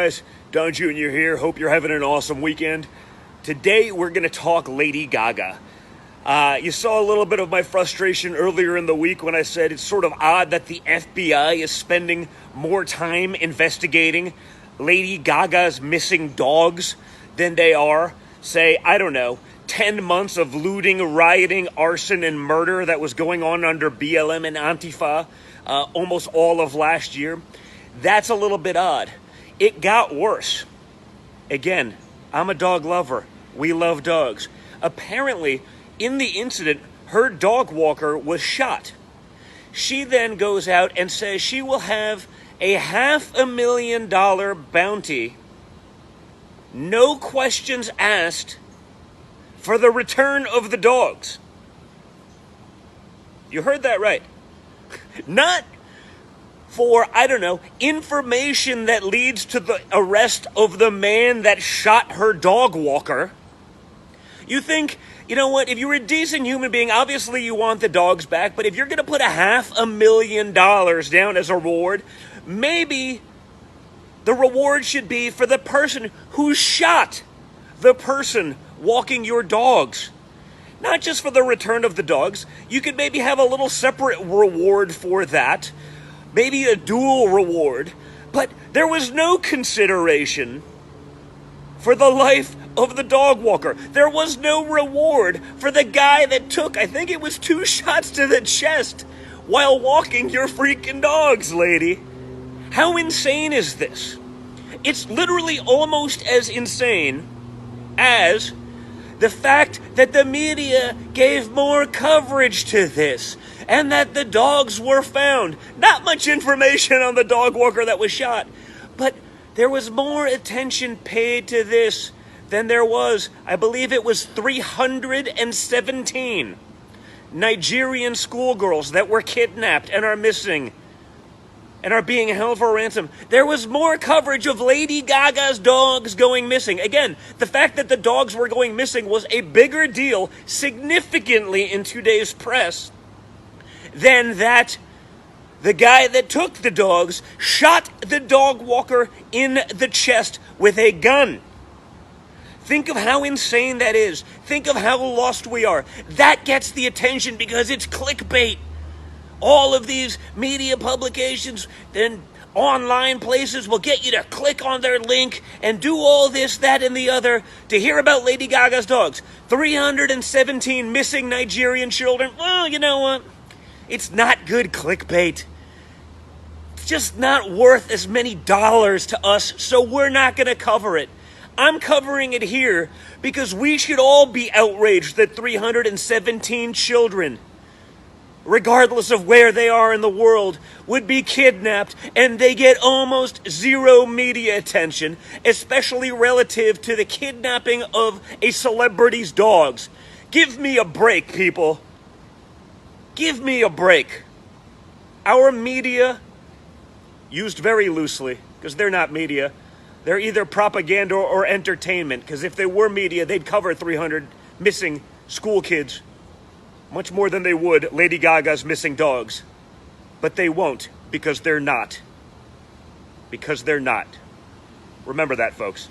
guys? Don Jr. here. Hope you're having an awesome weekend. Today, we're going to talk Lady Gaga. You saw a little bit of my frustration earlier in the week when I said it's sort of odd that the FBI is spending more time investigating Lady Gaga's missing dogs than they are, say, I don't know, 10 months of looting, rioting, arson, and murder that was going on under BLM and Antifa almost all of last year. That's a little bit odd. It got worse. Again, I'm a dog lover. We love dogs. Apparently, in the incident, her dog walker was shot. She then goes out and says she will have a $500,000 bounty, no questions asked, for the return of the dogs. You heard that right. Not for, I don't know, information that leads to the arrest of the man that shot her dog walker. You think, you know what, if you're a decent human being, obviously you want the dogs back, but if you're going to put a $500,000 down as a reward, maybe the reward should be for the person who shot the person walking your dogs. Not just for the return of the dogs. You could maybe have a little separate reward for that. Maybe a dual reward. But there was no consideration for the life of the dog walker. There was no reward for the guy that took, I think it was 2 shots to the chest while walking your freaking dogs, lady. How insane is this? It's literally almost as insane as the fact that the media gave more coverage to this and that the dogs were found. Not much information on the dog walker that was shot, but there was more attention paid to this than there was, I believe it was 317 Nigerian schoolgirls that were kidnapped and are missing and are being held for ransom. There was more coverage of Lady Gaga's dogs going missing. Again, the fact that the dogs were going missing was a bigger deal significantly in today's press than that the guy that took the dogs shot the dog walker in the chest with a gun. Think of how insane that is. Think of how lost we are. That gets the attention because it's clickbait. All of these media publications and online places will get you to click on their link and do all this, that, and the other to hear about Lady Gaga's dogs. 317 missing Nigerian children. Well, you know what? It's not good clickbait. It's just not worth as many dollars to us, so we're not going to cover it. I'm covering it here because we should all be outraged that 317 children, regardless of where they are in the world, would be kidnapped and they get almost zero media attention, especially relative to the kidnapping of a celebrity's dogs. Give me a break, people. Give me a break. Our media, used very loosely, because they're not media, they're either propaganda or entertainment, because if they were media, they'd cover 300 missing school kids much more than they would Lady Gaga's missing dogs. But they won't, because they're not. Because they're not. Remember that, folks.